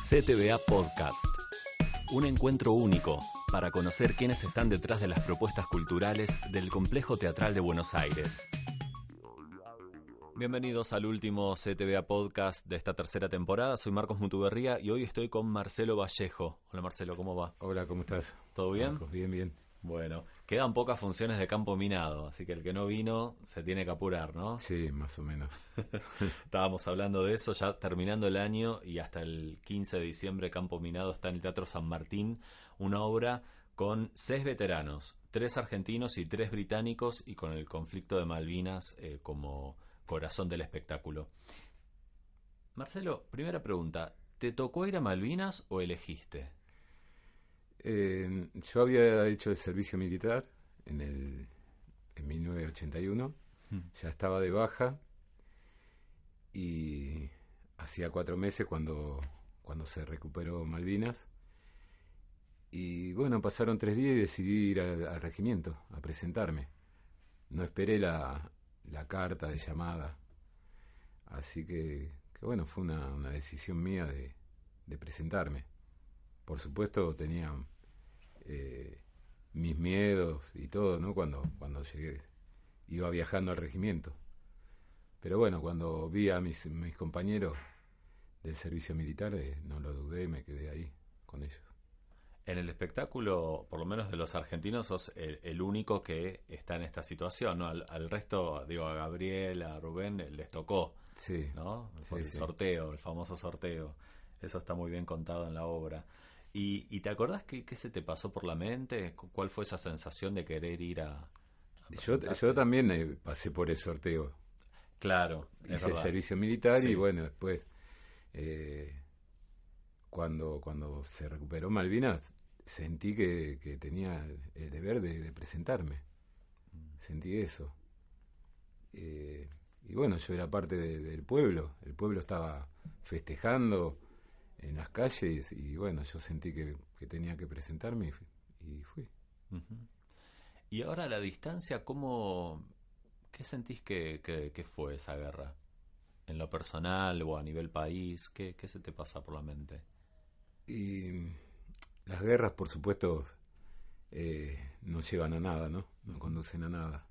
CTVA Podcast. Un encuentro único para conocer quiénes están detrás de las propuestas culturales del Complejo Teatral de Buenos Aires. Bienvenidos al último CTVA Podcast de esta tercera temporada. Soy Marcos Mutuberría y hoy estoy con Marcelo Vallejo. Hola Marcelo, ¿cómo va? Hola, ¿cómo estás? ¿Todo bien? Marcos, bien. Bueno, quedan pocas funciones de campo minado, así que el que no vino se tiene que apurar, ¿no? Sí, más o menos. Estábamos hablando de eso ya terminando el año y hasta el 15 de diciembre Campo Minado está en el Teatro San Martín, una obra con 6 veteranos, 3 argentinos y 3 británicos y con el conflicto de Malvinas como corazón del espectáculo. Marcelo, primera pregunta, ¿te tocó ir a Malvinas o elegiste? Yo había hecho el servicio militar en 1981, ya estaba de baja y hacía 4 meses cuando se recuperó Malvinas. Y bueno, pasaron 3 días y decidí ir al regimiento a presentarme. No esperé la carta de llamada, así que bueno, fue una decisión mía de presentarme. Por supuesto tenía mis miedos y todo, ¿no? Cuando llegué, iba viajando al regimiento. Pero bueno, cuando vi a mis compañeros del servicio militar, no lo dudé y me quedé ahí con ellos. En el espectáculo, por lo menos de los argentinos, sos el único que está en esta situación, ¿no? Al resto, digo, a Gabriel, a Rubén, les tocó, sí, ¿no? Sí, Por el sorteo, el famoso sorteo. Eso está muy bien contado en la obra. ¿Y te acordás qué se te pasó por la mente? ¿Cuál fue esa sensación de querer ir a yo también pasé por el sorteo. Claro, Hice el servicio militar, sí. Y bueno, después, cuando se recuperó Malvinas, sentí que tenía el deber de presentarme. Sentí eso. Y bueno, yo era parte del pueblo. El pueblo estaba festejando en las calles y bueno, yo sentí que tenía que presentarme y fui. Uh-huh. Y ahora a la distancia, ¿qué sentís que fue esa guerra? ¿En lo personal o a nivel país? ¿Qué se te pasa por la mente? Y las guerras, por supuesto, no llevan a nada, ¿no? No conducen a nada.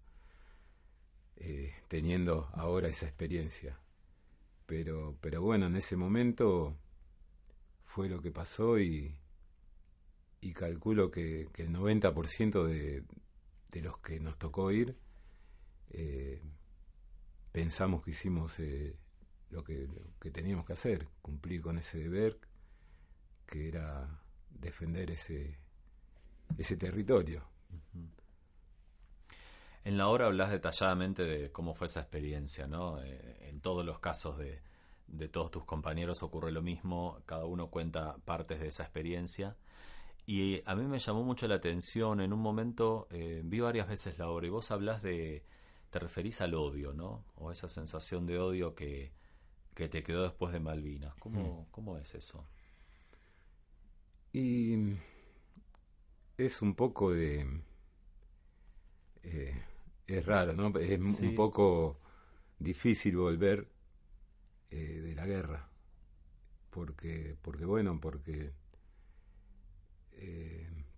Teniendo ahora esa experiencia. Pero bueno, en ese momento fue lo que pasó y calculo que el 90% de los que nos tocó ir pensamos que hicimos lo que teníamos que hacer, cumplir con ese deber que era defender ese territorio. Uh-huh. En la obra hablas detalladamente de cómo fue esa experiencia, ¿no? En todos los casos de todos tus compañeros ocurre lo mismo, cada uno cuenta partes de esa experiencia. Y a mí me llamó mucho la atención, en un momento vi varias veces la obra y vos hablás te referís al odio, ¿no? O esa sensación de odio que te quedó después de Malvinas. ¿Cómo es eso? Y es un poco es raro, ¿no? Es Sí. un poco difícil volver de la guerra. Porque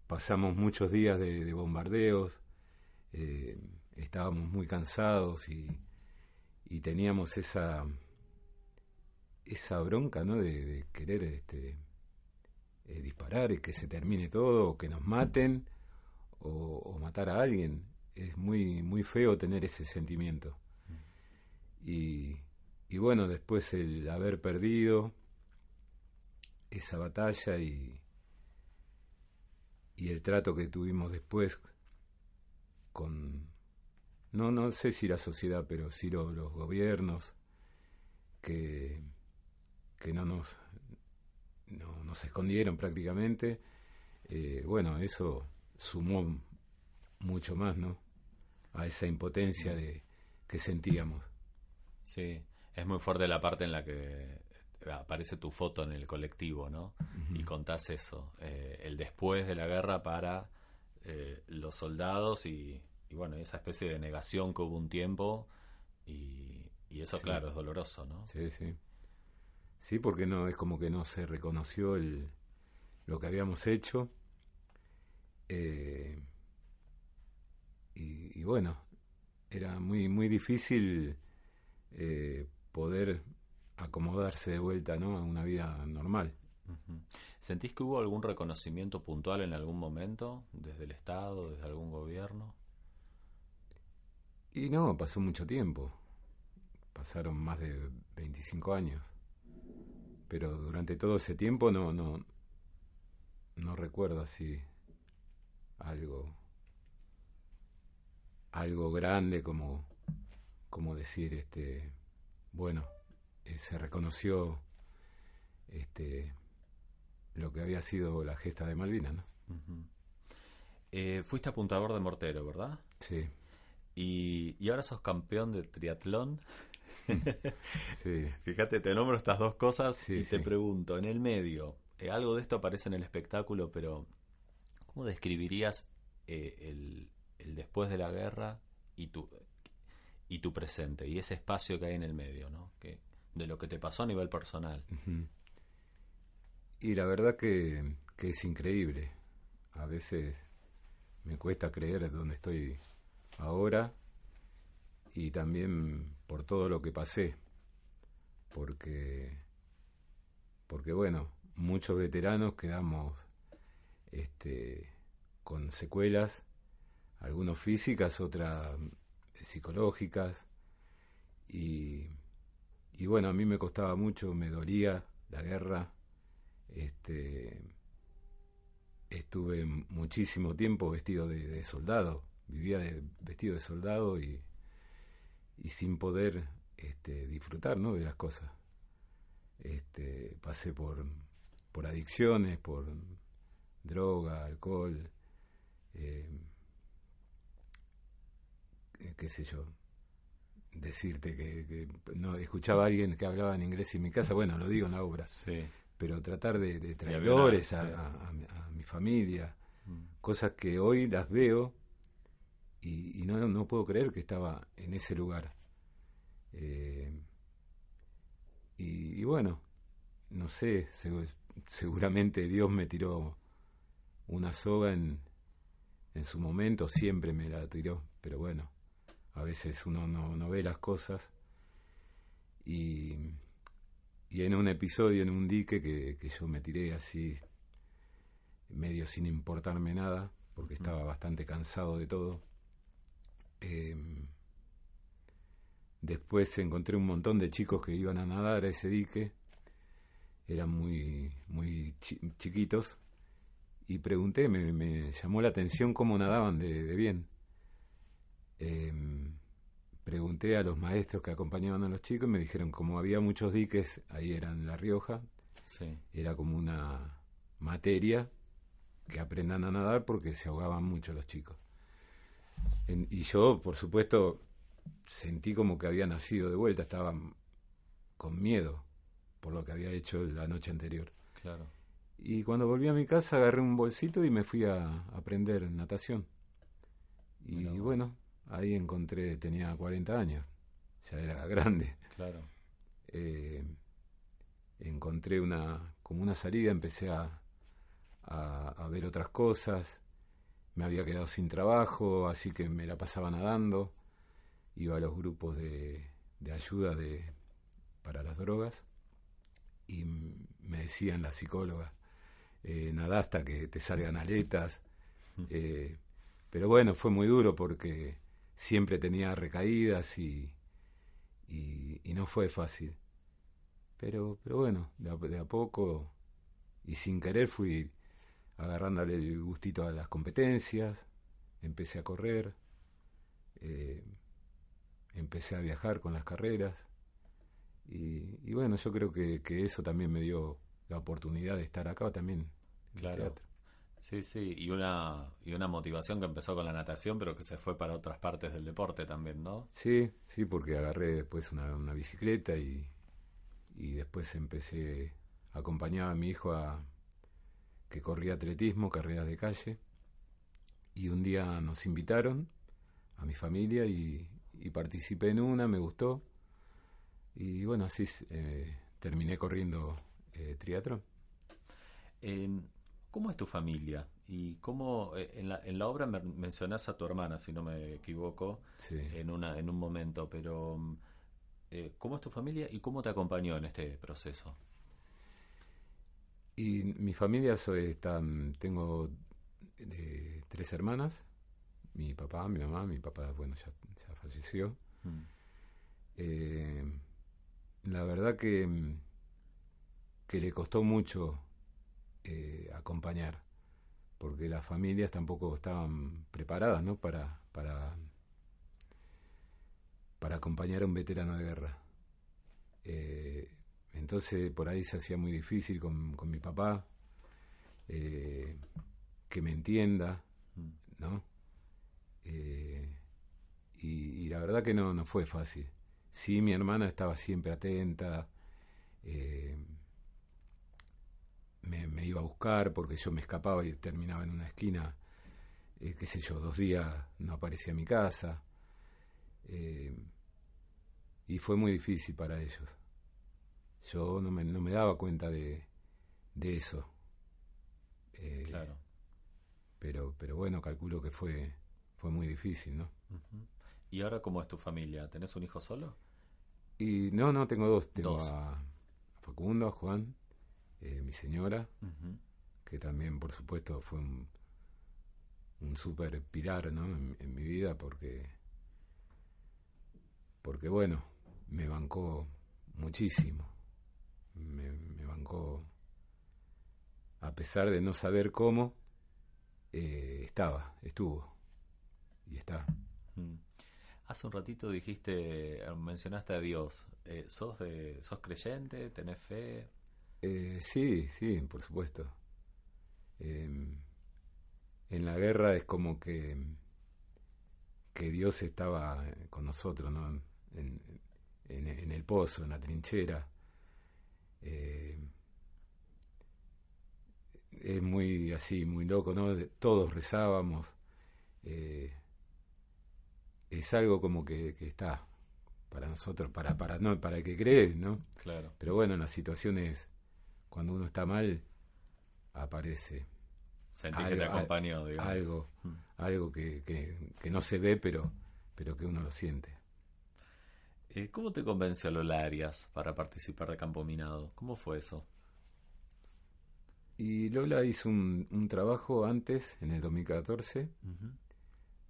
pasamos muchos días de bombardeos, estábamos muy cansados y teníamos esa bronca, ¿no? de querer disparar y que se termine todo, o que nos maten o matar a alguien. Es muy, muy feo tener ese sentimiento. Y bueno, después el haber perdido esa batalla y el trato que tuvimos después con, no sé si la sociedad, pero sí los gobiernos que no nos escondieron prácticamente, bueno, eso sumó mucho más, ¿no? A esa impotencia que sentíamos. Sí, es muy fuerte la parte en la que aparece tu foto en el colectivo, ¿no? Uh-huh. Y contás eso, el después de la guerra para los soldados y bueno, esa especie de negación que hubo un tiempo y eso, sí. Claro, es doloroso, ¿no? Sí. Sí, porque no es como que no se reconoció lo que habíamos hecho. eh, y bueno, era muy difícil poder acomodarse de vuelta, ¿no?, a una vida normal. Ujú. ¿Sentís que hubo algún reconocimiento puntual en algún momento, desde el Estado, desde algún gobierno? Y no, pasó mucho tiempo, pasaron más de 25 años, pero durante todo ese tiempo no recuerdo así algo, algo grande como decir, bueno, se reconoció este, lo que había sido la gesta de Malvinas, ¿no? Ujú. Fuiste apuntador de mortero, ¿verdad? Sí, Y ahora sos campeón de triatlón. sí, Fíjate, te nombro estas dos cosas sí, y te sí. pregunto, en el medio, algo de esto aparece en el espectáculo, pero ¿cómo describirías el después de la guerra y tu presente y ese espacio que hay en el medio, ¿no? De lo que te pasó a nivel personal. Ujú. Y la verdad que es increíble. A veces me cuesta creer dónde estoy ahora y también por todo lo que pasé, porque, porque bueno, muchos veteranos quedamos este, con secuelas, algunos físicas, otras psicológicas, y, y bueno, a mí me costaba mucho, me dolía la guerra, este, estuve muchísimo tiempo vestido de soldado, vivía vestido de soldado y sin poder disfrutar, ¿no?, de las cosas. Pasé por adicciones, por droga, alcohol, eh, qué sé yo, decirte que no escuchaba a alguien que hablaba en inglés en mi casa, bueno, lo digo en la obra, Sí. pero tratar de Y había una... traidores Sí. a mi familia, Mm. cosas que hoy las veo y no puedo creer que estaba en ese lugar. Eh, y bueno, no sé, seguramente Dios me tiró una soga en su momento, siempre me la tiró, pero bueno, a veces uno no ve las cosas y, y en un episodio, en un dique que yo me tiré así, medio sin importarme nada, porque Mm. estaba bastante cansado de todo. Eh, Después encontré un montón de chicos que iban a nadar a ese dique, eran muy chiquitos, y pregunté, me llamó la atención cómo nadaban de bien. Eh, Pregunté a los maestros que acompañaban a los chicos y me dijeron, como había muchos diques, ahí era en La Rioja, Sí. era como una materia que aprendan a nadar porque se ahogaban mucho los chicos. Y yo, por supuesto, sentí como que había nacido de vuelta, estaba con miedo por lo que había hecho la noche anterior. Claro. Y cuando volví a mi casa agarré un bolsito y me fui a aprender natación. Mira Y vos. bueno, ahí encontré, tenía 40 años, ya era grande. Claro. Eh, Encontré como una salida, empecé a ver otras cosas. Me había quedado sin trabajo, así que me la pasaba nadando. Iba a los grupos de ayuda para las drogas y me decían las psicólogas, nadá hasta que te salgan aletas. Eh, pero bueno, fue muy duro porque siempre tenía recaídas y no fue fácil. Pero bueno, de a poco y sin querer fui agarrándole el gustito a las competencias, empecé a correr, eh, empecé a viajar con las carreras y bueno, yo creo que eso también me dio la oportunidad de estar acá también en el Claro. teatro. Sí, sí. Y una motivación que empezó con la natación, pero que se fue para otras partes del deporte también, ¿no? Sí, sí, porque agarré después una bicicleta y después empecé a acompañar a mi hijo que corría atletismo, carreras de calle, y un día nos invitaron a mi familia y participé en una, me gustó, y bueno, así terminé corriendo triatlón. ¿Cómo es tu familia? Y cómo en la obra mencionás a tu hermana, si no me equivoco, Sí. en un momento, pero ¿cómo es tu familia y cómo te acompañó en este proceso? Y mi familia tengo 3 hermanas, mi papá, mi mamá, mi papá, bueno, ya falleció. Mm. La verdad que le costó mucho acompañar, porque las familias tampoco estaban preparadas, ¿no? Para acompañar a un veterano de guerra. Entonces por ahí se hacía muy difícil con mi papá, que me entienda, Mm. ¿no? Y la verdad que no fue fácil. Sí, mi hermana estaba siempre atenta, eh, me iba a buscar porque yo me escapaba y terminaba en una esquina, qué sé yo, 2 días no aparecía en mi casa, y fue muy difícil para ellos. Yo no me daba cuenta de eso, Claro. pero bueno, calculo que fue muy difícil, ¿no? Ujú. ¿Y ahora cómo es tu familia? ¿Tenés un hijo solo? Y no, tengo 2. Tengo Dos. a Facundo, a Juan, mi señora, Ujú. que también, por supuesto, fue un súper pilar, ¿no? En mi vida, porque bueno, me bancó muchísimo. Me bancó, a pesar de no saber cómo, estuvo y está. Mm. Hace un ratito mencionaste a Dios. ¿Sos creyente? ¿Tenés fe? Sí, por supuesto. Eh, en la guerra es como que Dios estaba con nosotros, ¿no? En el pozo, en la trinchera. Eh, es muy así, muy loco, ¿no? Todos rezábamos. eh, es algo como que está para nosotros, no, para el que cree, ¿no? Claro. Pero bueno, en las situaciones, cuando uno está mal, aparece Sentís que te algo, acompañó, digamos. algo, Mm. algo que no se ve, pero que uno lo siente. ¿Cómo te convenció Lola Arias para participar de Campo Minado? ¿Cómo fue eso? Y Lola hizo un trabajo antes, en el 2014, Ujú.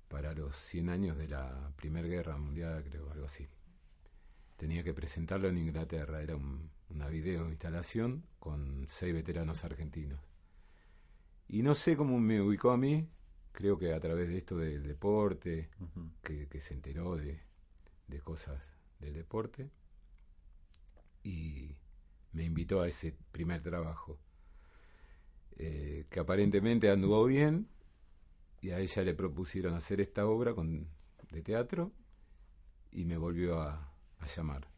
para los 100 años de la Primera Guerra Mundial, creo, algo así. Tenía que presentarlo en Inglaterra, era una video instalación con 6 veteranos argentinos. Y no sé cómo me ubicó a mí, creo que a través de esto del deporte, Ujú. que se enteró de cosas del deporte, y me invitó a ese primer trabajo, que aparentemente anduvo bien, y a ella le propusieron hacer esta obra de teatro, y me volvió a llamar.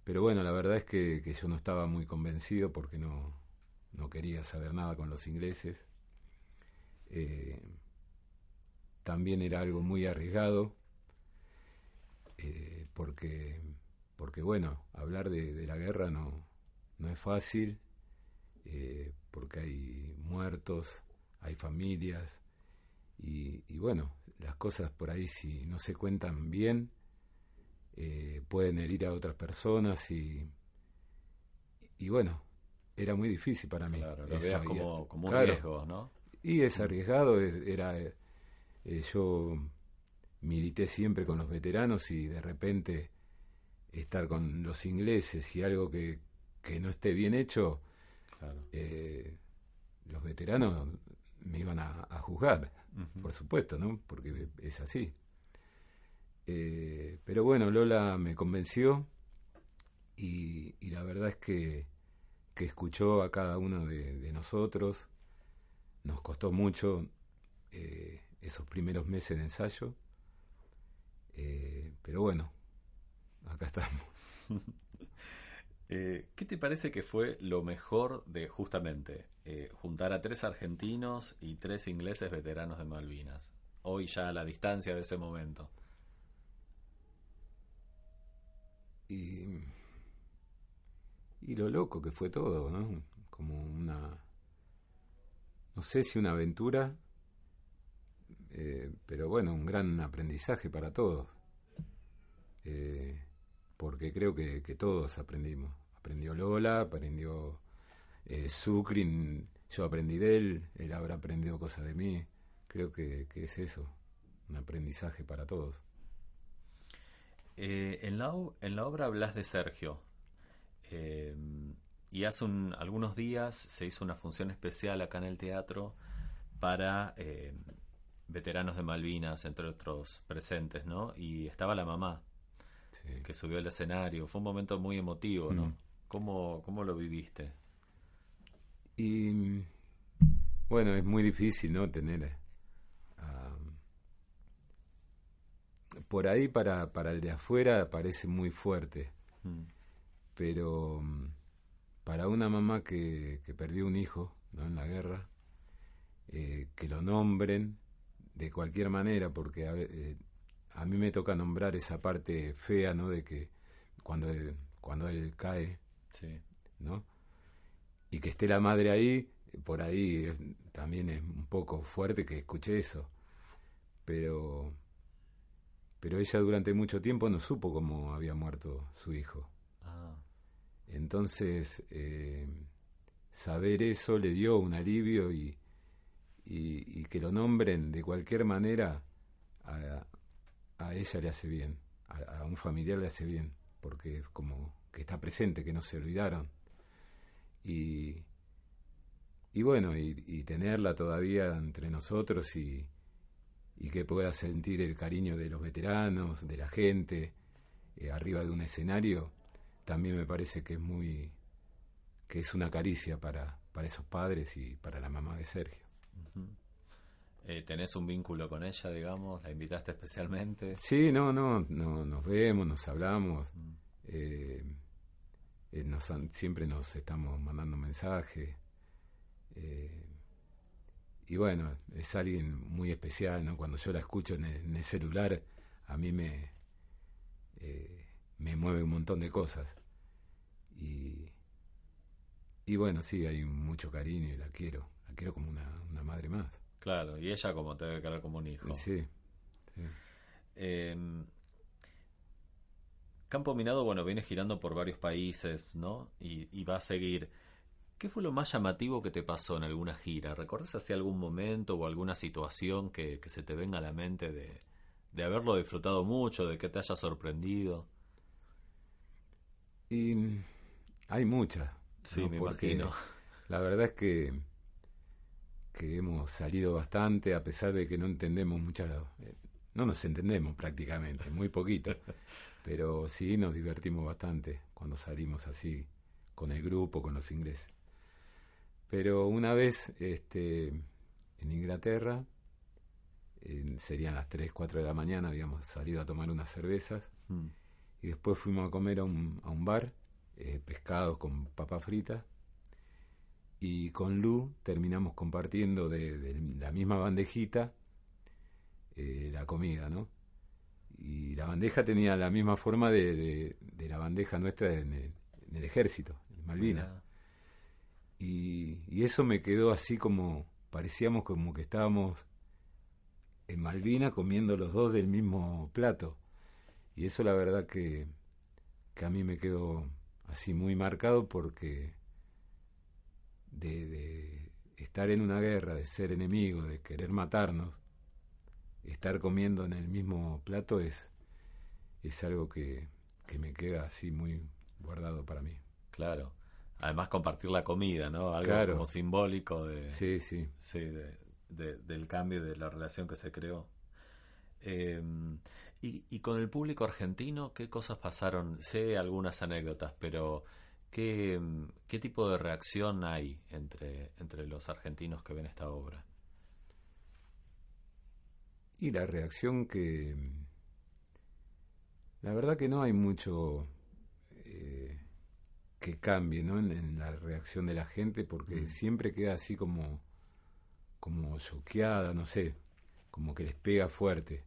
Pero bueno, la verdad es que yo no estaba muy convencido porque no quería saber nada con los ingleses. Eh, También era algo muy arriesgado, porque bueno, hablar de la guerra no es fácil, porque hay muertos, hay familias, y bueno, las cosas por ahí, si no se cuentan bien, pueden herir a otras personas, y bueno, era muy difícil para mí Claro, lo eso. veas como un Claro, riesgo, ¿no? y es Mm. arriesgado, yo milité siempre con los veteranos, y de repente estar con los ingleses y algo que no esté bien hecho, Claro. los veteranos me iban a juzgar, Ujú. por supuesto, ¿no? Porque es así. Pero bueno, Lola me convenció, y la verdad es que escuchó a cada uno de nosotros. Nos costó mucho esos primeros meses de ensayo, pero bueno, acá estamos. ¿Qué te parece que fue lo mejor de justamente juntar a 3 argentinos y 3 ingleses veteranos de Malvinas? Hoy ya a la distancia de ese momento. Y Y lo loco que fue todo, ¿no? Como no sé si una aventura, pero bueno, un gran aprendizaje para todos. Eh, Porque creo que todos aprendimos. Aprendió Lola, aprendió Sucrin, yo aprendí de él habrá aprendido cosas de mí. Creo que es eso, un aprendizaje para todos. En la obra hablas de Sergio. eh, y hace algunos días se hizo una función especial acá en el teatro para veteranos de Malvinas, entre otros presentes, ¿no? Y estaba la mamá, Sí. que subió al escenario. Fue un momento muy emotivo, ¿no? ¿Cómo lo viviste? Y bueno, es muy difícil, ¿no? Tener ah, por ahí para el de afuera parece muy fuerte, Mm. pero para una mamá que perdió un hijo, ¿no? En la guerra, que lo nombren de cualquier manera, porque a mí me toca nombrar esa parte fea, ¿no? De que cuando él cae, Sí. ¿no? Y que esté la madre ahí, por ahí también es un poco fuerte que escuché eso, pero pero ella durante mucho tiempo no supo cómo había muerto su hijo. Ah, Entonces, saber eso le dio un alivio y que lo nombren de cualquier manera a, a ella le hace bien, a un familiar le hace bien, porque es como que está presente, que no se olvidaron. Y, y bueno, y tenerla todavía entre nosotros y que pueda sentir el cariño de los veteranos, de la gente, arriba de un escenario, también me parece que es una caricia para esos padres y para la mamá de Sergio. ujú. ¿Tenés un vínculo con ella, digamos? ¿La invitaste especialmente? Sí, no, nos vemos, nos hablamos, Mm. eh, siempre nos estamos mandando mensajes, eh, y bueno, es alguien muy especial, ¿no? Cuando yo la escucho en el celular, a mí me mueve un montón de cosas. Y, y bueno, sí, hay mucho cariño y la quiero como una madre más. Claro, y ella como te debe querer como un hijo. Sí, sí. Eh, Campo Minado, bueno, viene girando por varios países, ¿no? Y va a seguir. ¿Qué fue lo más llamativo que te pasó en alguna gira? ¿Recordás así algún momento o alguna situación que se te venga a la mente de haberlo disfrutado mucho, de que te haya sorprendido? Y hay muchas, Sí, ¿no? me imagino. Porque la verdad es que hemos salido bastante, a pesar de que no entendemos muchas, no nos entendemos prácticamente, muy poquito, pero sí nos divertimos bastante cuando salimos así con el grupo, con los ingleses. Pero una vez en Inglaterra, serían las 3 4 de la mañana, habíamos salido a tomar unas cervezas Mm. y después fuimos a comer a un bar, pescados con papas fritas, y con Lu terminamos compartiendo de la misma bandejita la comida, ¿no? Y la bandeja tenía la misma forma de la bandeja nuestra en el ejército, en Malvinas. Mirá. Y eso me quedó así como, parecíamos como que estábamos en Malvinas comiendo los dos del mismo plato. Y eso la verdad que a mí me quedó así muy marcado porque de estar en una guerra, de ser enemigos, de querer matarnos, estar comiendo en el mismo plato es algo que me queda así muy guardado para mí. Claro. Además compartir la comida, ¿no? Algo como Claro, simbólico de, sí, sí. sí, del cambio de la relación que se creó. Eh, y con el público argentino, ¿qué cosas pasaron? Sé algunas anécdotas, pero ¿qué tipo de reacción hay entre los argentinos que ven esta obra? Y la reacción la verdad que no hay mucho que cambie, ¿no? En la reacción de la gente porque Mm, siempre queda así como choqueada, no sé, como que les pega fuerte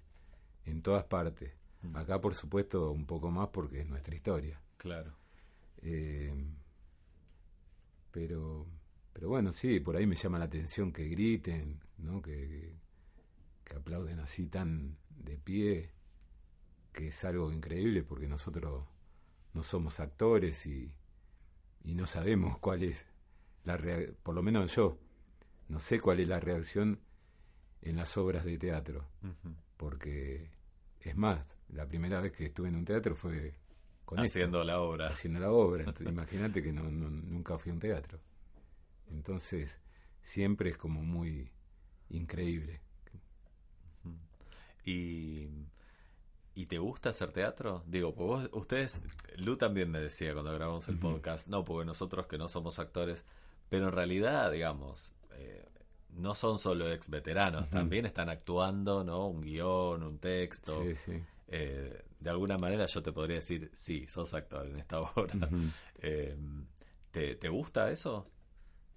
en todas partes. mm, Acá, por supuesto, un poco más porque es nuestra historia. claro. Eh, pero bueno, sí, por ahí me llama la atención que griten, ¿no? Que aplauden así tan de pie, que es algo increíble porque nosotros no somos actores y no sabemos cuál es la reacción, por lo menos yo no sé cuál es la reacción en las obras de teatro, porque es más, la primera vez que estuve en un teatro fue haciendo la obra. Entonces, imagínate que nunca fui a un teatro. Entonces, siempre es como muy increíble. ¿Y te gusta hacer teatro? Digo, pues ustedes, Lu también me decía cuando grabamos el podcast, no, porque nosotros que no somos actores, pero en realidad, digamos, no son solo ex veteranos, también están actuando, ¿no? Un guión, un texto. Sí, sí. De alguna manera yo te podría decir, sí, sos actor en esta obra. ¿Te gusta eso?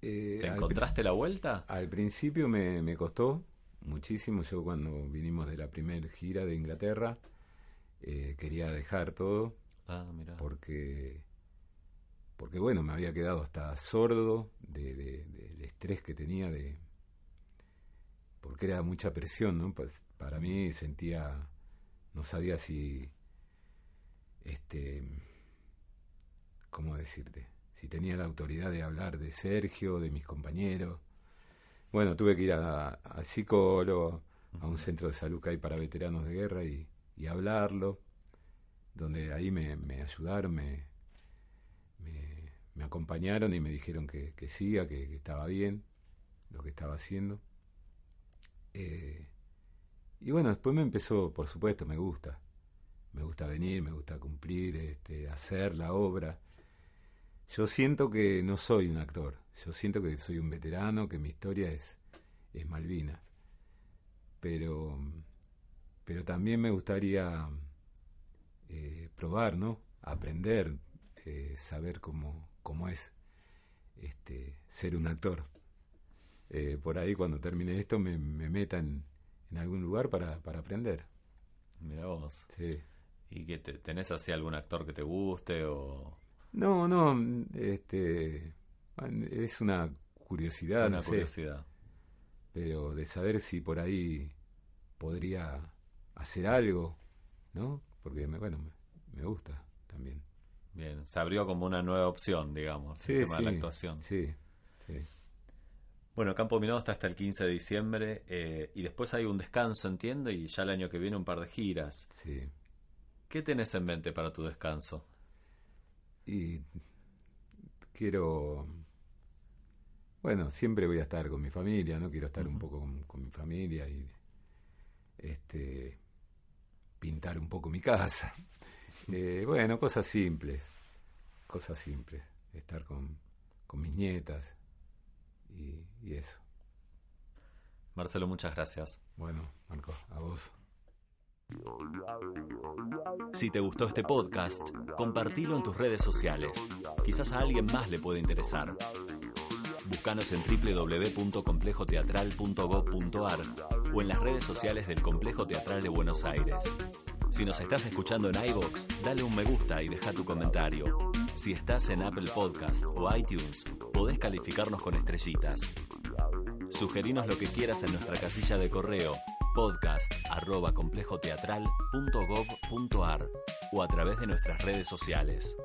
¿Te encontraste la vuelta? Al principio me costó muchísimo. Yo cuando vinimos de la primera gira de Inglaterra, quería dejar todo. Mirá. Porque bueno, me había quedado hasta sordo del estrés que tenía, porque era mucha presión, ¿no? Para mí no sabía si, ¿cómo decirte? Si tenía la autoridad de hablar de Sergio, de mis compañeros. Bueno, tuve que ir al psicólogo, a un centro de salud que hay para veteranos de guerra y hablarlo, donde ahí me ayudaron, me acompañaron y me dijeron que siga, que estaba bien lo que estaba haciendo. Y bueno, después me empezó, por supuesto, me gusta venir, me gusta cumplir, hacer la obra. Yo siento que no soy un actor, yo siento que soy un veterano, que mi historia es Malvinas, pero también me gustaría probar, ¿no? Aprender, saber cómo es ser un actor. Por ahí cuando termine esto me meta en algún lugar para aprender. Mirá vos. Sí. ¿Y que tenés así algún actor que te guste o...? No, es una curiosidad, Una no sé, curiosidad. pero de saber si por ahí podría hacer algo, ¿no? Porque me gusta también. Bien, se abrió como una nueva opción, digamos, Sí, el tema sí, de la actuación. Sí. Bueno, Campo Minado está hasta el 15 de diciembre y después hay un descanso, entiendo, y ya el año que viene un par de giras. Sí. ¿Qué tenés en mente para tu descanso? Y quiero... Bueno, siempre voy a estar con mi familia, ¿no? Quiero estar un poco con mi familia y pintar un poco mi casa. Bueno, cosas simples. Estar con mis nietas y eso. Marcelo, muchas gracias. Bueno, Marco, a vos. Si te gustó este podcast, compartilo en tus redes sociales. Quizás a alguien más le puede interesar. Búscanos en www.complejoteatral.gov.ar o en las redes sociales del Complejo Teatral de Buenos Aires. Si nos estás escuchando en iVoox, dale un me gusta y deja tu comentario. Si estás en Apple Podcast o iTunes, podés calificarnos con estrellitas. Sugerinos lo que quieras en nuestra casilla de correo podcast@complejoteatral.gov.ar o a través de nuestras redes sociales.